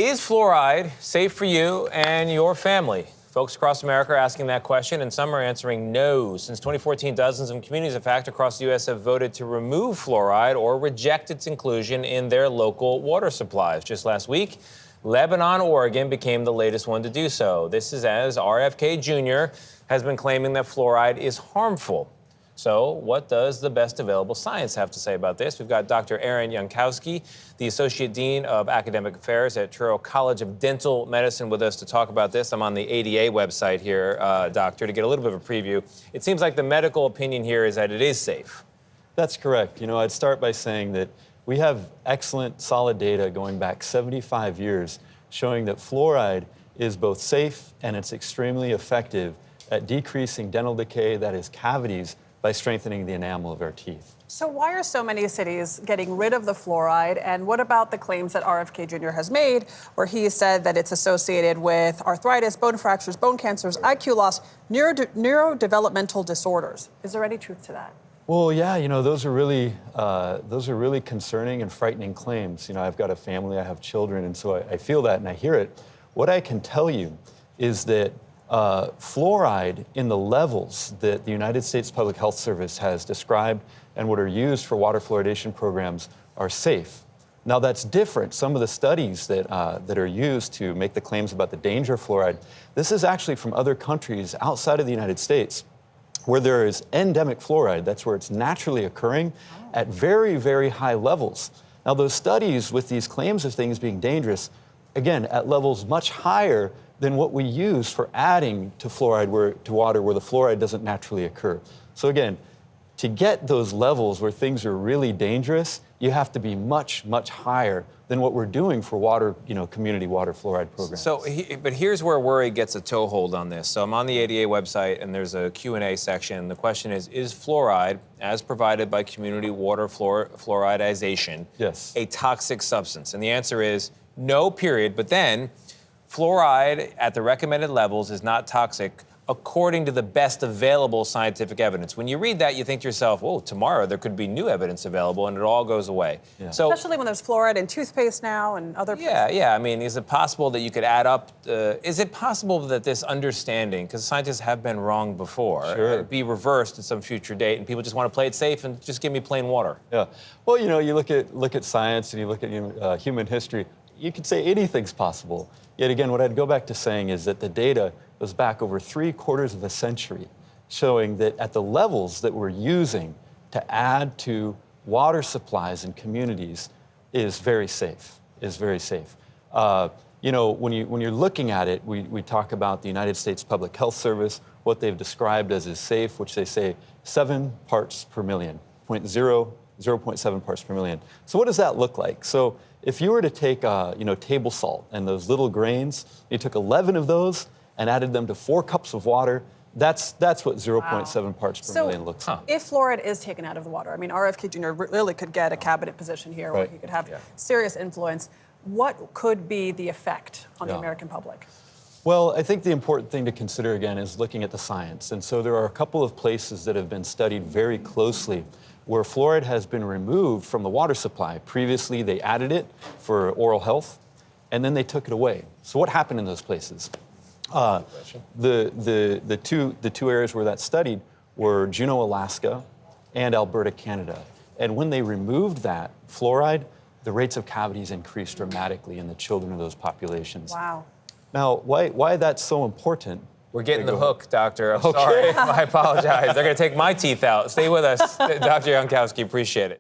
Is fluoride safe for you and your family? Folks across America are asking that question, and some are answering no. Since 2014, dozens of communities, in fact, across the U.S. have voted to remove fluoride or reject its inclusion in their local water supplies. Just last week, Lebanon, Oregon became the latest one to do so. This is as RFK Jr. has been claiming that fluoride is harmful. So what does the best available science have to say about this? We've got Dr. Yancoskie, the Associate Dean of Academic Affairs at Touro College of Dental Medicine, with us to talk about this. I'm on the ADA website here, Doctor, to get a little bit of a preview. It seems like the medical opinion here is that it is safe. That's correct. You know, I'd start by saying that we have excellent, solid data going back 75 years showing that fluoride is both safe and it's extremely effective at decreasing dental decay, that is cavities, by strengthening the enamel of our teeth. So why are so many cities getting rid of the fluoride? And what about the claims that RFK Jr. has made, where he said that it's associated with arthritis, bone fractures, bone cancers, IQ loss, neurodevelopmental disorders? Is there any truth to that? Well, yeah, you know, those are really concerning and frightening claims. You know, I've got a family, I have children, and so I feel that and I hear it. What I can tell you is that fluoride in the levels that the United States Public Health Service has described and what are used for water fluoridation programs are safe. Now that's different. Some of the studies that are used to make the claims about the danger of fluoride, this is actually from other countries outside of the United States where there is endemic fluoride. That's where it's naturally occurring at very, very high levels. Now those studies with these claims of things being dangerous, again, at levels much higher than what we use for adding to fluoride to water where the fluoride doesn't naturally occur. So again, to get those levels where things are really dangerous, you have to be much, much higher than what we're doing for water, you know, community water fluoride programs. So, but here's where worry gets a toehold on this. So I'm on the ADA website, and there's a Q&A section. The question is fluoride, as provided by community water fluoridization, yes, a toxic substance? And the answer is no, period. But then, fluoride at the recommended levels is not toxic according to the best available scientific evidence. When you read that, you think to yourself, whoa, tomorrow there could be new evidence available and it all goes away. Yeah. So, especially when there's fluoride in toothpaste now and other places. Yeah. I mean, is it possible that you could add up, is it possible that this understanding, because scientists have been wrong before, sure, be reversed at some future date and people just want to play it safe and just give me plain water? Yeah. Well, you know, you look at science and you look at human history, you could say anything's possible. Yet again, what I'd go back to saying is that the data goes back over 3/4 of a century, showing that at the levels that we're using to add to water supplies in communities is very safe, You know, when you're looking at it, we talk about the United States Public Health Service, what they've described as is safe, which they say 7 parts per million, 0.7 parts per million. So what does that look like? So if you were to take, you know, table salt and those little grains, you took 11 of those and added them to 4 cups of water, that's what 0.7 parts per million looks like. If fluoride is taken out of the water, I mean, RFK Jr. really could get a cabinet position here where he could have serious influence. What could be the effect on the American public? Well, I think the important thing to consider, again, is looking at the science. And so there are a couple of places that have been studied very closely where fluoride has been removed from the water supply. Previously, they added it for oral health, and then they took it away. So what happened in those places? The two areas where that's studied were Juneau, Alaska, and Alberta, Canada. And when they removed that fluoride, the rates of cavities increased dramatically in the children of those populations. Wow. Now, why that's so important? We're getting the hook, Doctor. I'm sorry. I apologize. They're going to take my teeth out. Stay with us. Dr. Yancoskie, appreciate it.